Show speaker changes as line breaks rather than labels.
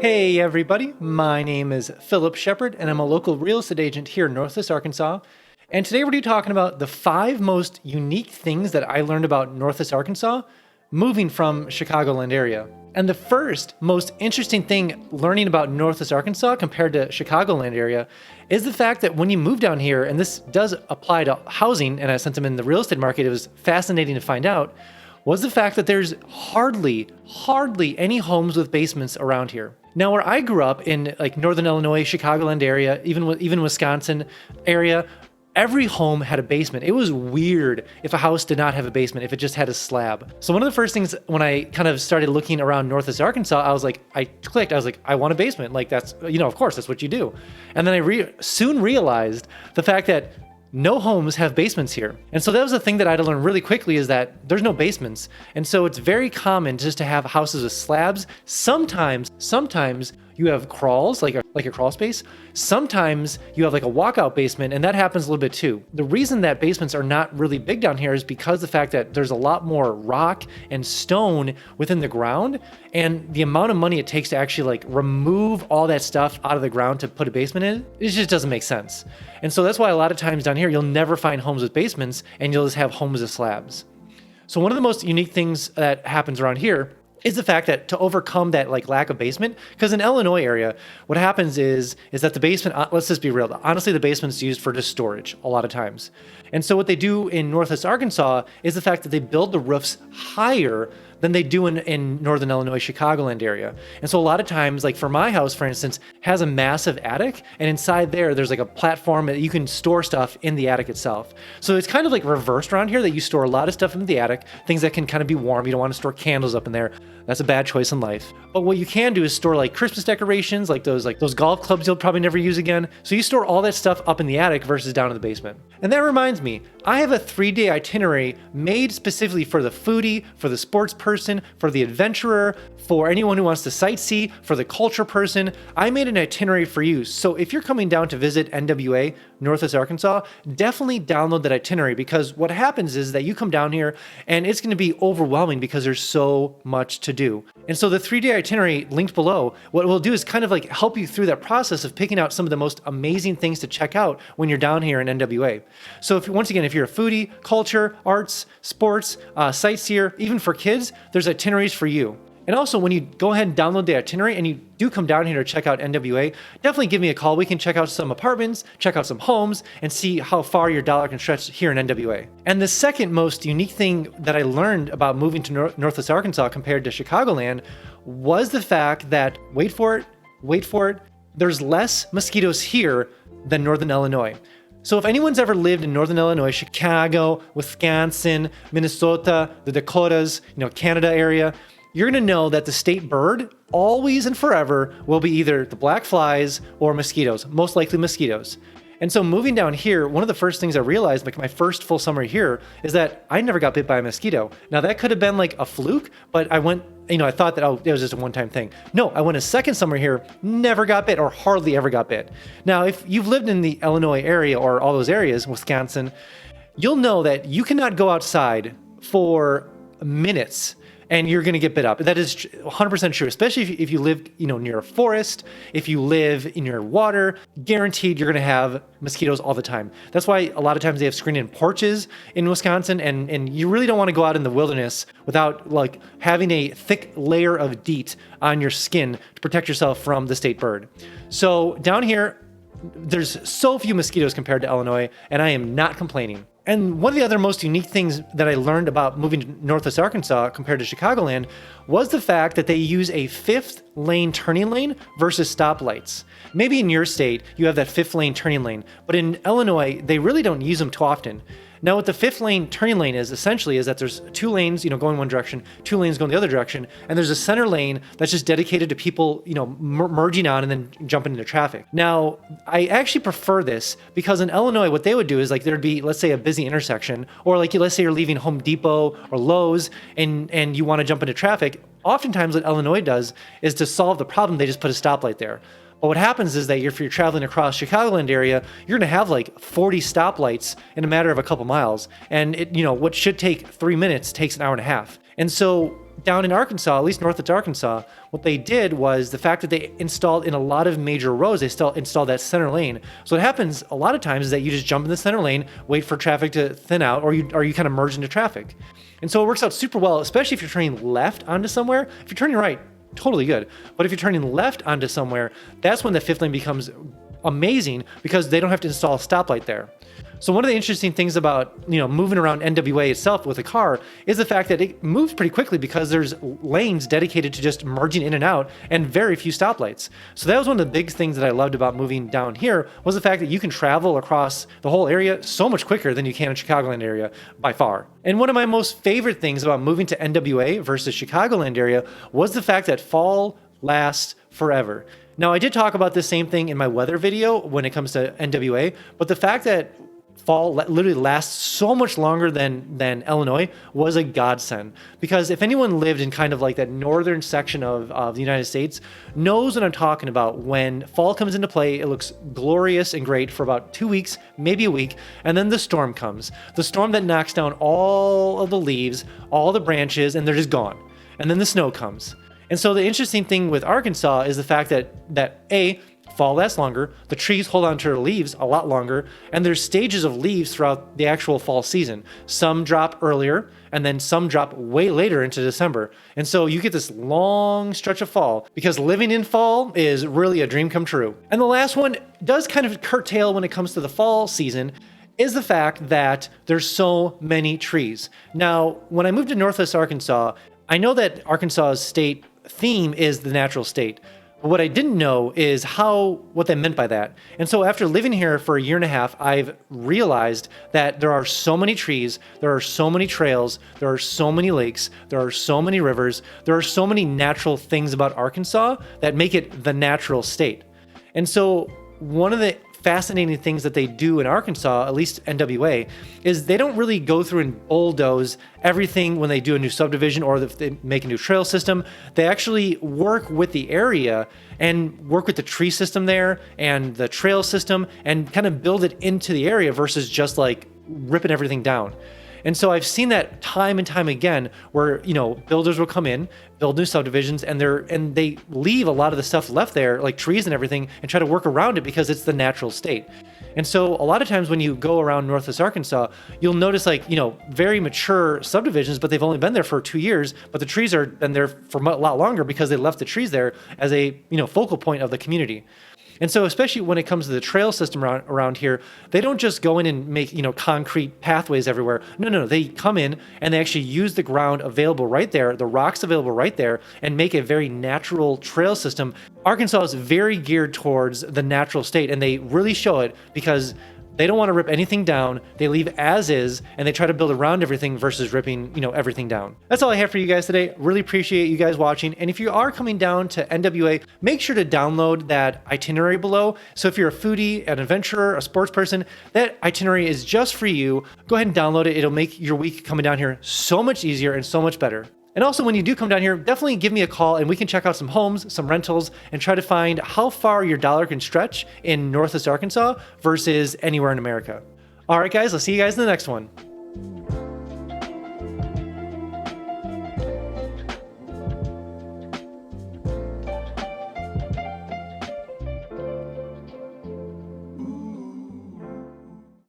Hey everybody, my name is Philip Shepard and I'm a local real estate agent here in Northwest Arkansas. And today we're going to be talking about the 5 most unique things that I learned about Northwest Arkansas moving from Chicagoland area. And the first most interesting thing learning about Northwest Arkansas compared to Chicagoland area is the fact that when you move down here, and this does apply to housing, and since I'm in the real estate market, it was fascinating to find out, was the fact that there's hardly any homes with basements around here. Now, where I grew up in like Northern Illinois, Chicagoland area, even Wisconsin area, every home had a basement. It was weird if a house did not have a basement, if it just had a slab. So one of the first things when I kind of started looking around Northwest Arkansas, I was like, I want a basement. Like that's, of course, that's what you do. And then I soon realized the fact that no homes have basements here. And so that was the thing that I had to learn really quickly, is that there's no basements. And so it's very common just to have houses with slabs. Sometimes you have crawls, like a crawl space. Sometimes you have like a walkout basement, and that happens a little bit too. The reason that basements are not really big down here is because the fact that there's a lot more rock and stone within the ground, and the amount of money it takes to actually like remove all that stuff out of the ground to put a basement in, it just doesn't make sense. And so that's why a lot of times down here, you'll never find homes with basements, and you'll just have homes with slabs. So one of the most unique things that happens around here is the fact that to overcome that like lack of basement, because in Illinois area, what happens is that the basement, let's just be real, honestly, the basement's used for just storage a lot of times. And so what they do in Northwest Arkansas is the fact that they build the roofs higher than they do in Northern Illinois, Chicagoland area. And so a lot of times, like for my house, for instance, has a massive attic, and inside there's like a platform that you can store stuff in the attic itself. So it's kind of like reversed around here, that you store a lot of stuff in the attic, things that can kind of be warm. You don't want to store candles up in there. That's a bad choice in life. But what you can do is store like Christmas decorations, like those golf clubs you'll probably never use again. So you store all that stuff up in the attic versus down in the basement. And that reminds me, I have a 3-day itinerary made specifically for the foodie, for the sports person, for the adventurer, for anyone who wants to sightsee, for the culture person. I made an itinerary for you. So if you're coming down to visit NWA, Northwest Arkansas, definitely download that itinerary, because what happens is that you come down here and it's going to be overwhelming because there's so much to do. And so the 3-day itinerary linked below, what we'll do is kind of like help you through that process of picking out some of the most amazing things to check out when you're down here in NWA. So once again, if you're a foodie, culture, arts, sports, sightseer, even for kids, there's itineraries for you. And also, when you go ahead and download the itinerary and you do come down here to check out NWA, definitely give me a call. We can check out some apartments, check out some homes, and see how far your dollar can stretch here in NWA. And the second most unique thing that I learned about moving to Northwest Arkansas compared to Chicagoland was the fact that, wait for it, there's less mosquitoes here than Northern Illinois. So if anyone's ever lived in Northern Illinois, Chicago, Wisconsin, Minnesota, the Dakotas, Canada area, you're going to know that the state bird always and forever will be either the black flies or mosquitoes, most likely mosquitoes. And so moving down here, one of the first things I realized, like my first full summer here, is that I never got bit by a mosquito. Now that could have been like a fluke, but I went, I thought that, it was just a one-time thing. No, I went a second summer here, never got bit, or hardly ever got bit. Now, if you've lived in the Illinois area or all those areas, Wisconsin, you'll know that you cannot go outside for minutes and you're going to get bit up. That is 100% true, especially if you live, near a forest, if you live in your water, guaranteed you're going to have mosquitoes all the time. That's why a lot of times they have screened-in porches in Wisconsin, and you really don't want to go out in the wilderness without like having a thick layer of DEET on your skin to protect yourself from the state bird. So down here, there's so few mosquitoes compared to Illinois, and I am not complaining. And one of the other most unique things that I learned about moving to Northwest Arkansas compared to Chicagoland was the fact that they use a 5th lane turning lane versus stoplights. Maybe in your state, you have that 5th lane turning lane, but in Illinois, they really don't use them too often. Now, what the 5th lane turning lane is essentially is that there's 2 lanes, going one direction, 2 lanes going the other direction, and there's a center lane that's just dedicated to people, merging on and then jumping into traffic. Now, I actually prefer this because in Illinois, what they would do is like there'd be, let's say, a busy intersection, or like let's say you're leaving Home Depot or Lowe's and you want to jump into traffic. Oftentimes, what Illinois does is to solve the problem, they just put a stoplight there. But what happens is that if you're traveling across Chicagoland area, you're going to have like 40 stoplights in a matter of a couple miles. And what should take 3 minutes takes an hour and a half. And so down in Arkansas, at least north of Arkansas, what they did was the fact that they installed in a lot of major roads, they still installed that center lane. So what happens a lot of times is that you just jump in the center lane, wait for traffic to thin out, or you kind of merge into traffic. And so it works out super well, especially if you're turning left onto somewhere. If you're turning right, totally good. But if you're turning left onto somewhere, that's when the fifth lane becomes amazing because they don't have to install a stoplight there. So one of the interesting things about, moving around NWA itself with a car is the fact that it moves pretty quickly because there's lanes dedicated to just merging in and out and very few stoplights. So that was one of the big things that I loved about moving down here was the fact that you can travel across the whole area so much quicker than you can in Chicagoland area by far. And one of my most favorite things about moving to NWA versus Chicagoland area was the fact that fall lasts forever. Now, I did talk about the same thing in my weather video when it comes to NWA, but the fact that fall literally lasts so much longer than Illinois was a godsend. Because if anyone lived in kind of like that northern section of the United States knows what I'm talking about. When fall comes into play, it looks glorious and great for about 2 weeks, maybe a week, and then the storm comes. The storm that knocks down all of the leaves, all the branches, and they're just gone. And then the snow comes. And so the interesting thing with Arkansas is the fact that fall lasts longer, the trees hold on to their leaves a lot longer, and there's stages of leaves throughout the actual fall season. Some drop earlier, and then some drop way later into December. And so you get this long stretch of fall because living in fall is really a dream come true. And the last one does kind of curtail when it comes to the fall season is the fact that there's so many trees. Now, when I moved to Northwest Arkansas, I know that Arkansas's state theme is the natural state. But what I didn't know is what they meant by that. And so after living here for a year and a half, I've realized that there are so many trees, there are so many trails, there are so many lakes, there are so many rivers, there are so many natural things about Arkansas that make it the natural state. And so one of the fascinating things that they do in Arkansas, at least NWA, is they don't really go through and bulldoze everything when they do a new subdivision or if they make a new trail system. They actually work with the area and work with the tree system there and the trail system and kind of build it into the area versus just like ripping everything down. And so I've seen that time and time again where, builders will come in, build new subdivisions, and they leave a lot of the stuff left there, like trees and everything, and try to work around it because it's the natural state. And so a lot of times when you go around Northwest Arkansas, you'll notice very mature subdivisions, but they've only been there for 2 years, but the trees are been there for a lot longer because they left the trees there as a, focal point of the community. And so especially when it comes to the trail system around here, they don't just go in and make, concrete pathways everywhere. No, they come in and they actually use the ground available right there, the rocks available right there, and make a very natural trail system. Arkansas is very geared towards the natural state, and they really show it because they don't want to rip anything down. They leave as is, and they try to build around everything versus ripping, everything down. That's all I have for you guys today. Really appreciate you guys watching. And if you are coming down to NWA, make sure to download that itinerary below. So if you're a foodie, an adventurer, a sports person, that itinerary is just for you. Go ahead and download it. It'll make your week coming down here so much easier and so much better. And also, when you do come down here, definitely give me a call and we can check out some homes, some rentals, and try to find how far your dollar can stretch in Northwest Arkansas versus anywhere in America. All right, guys, I'll see you guys in the next one.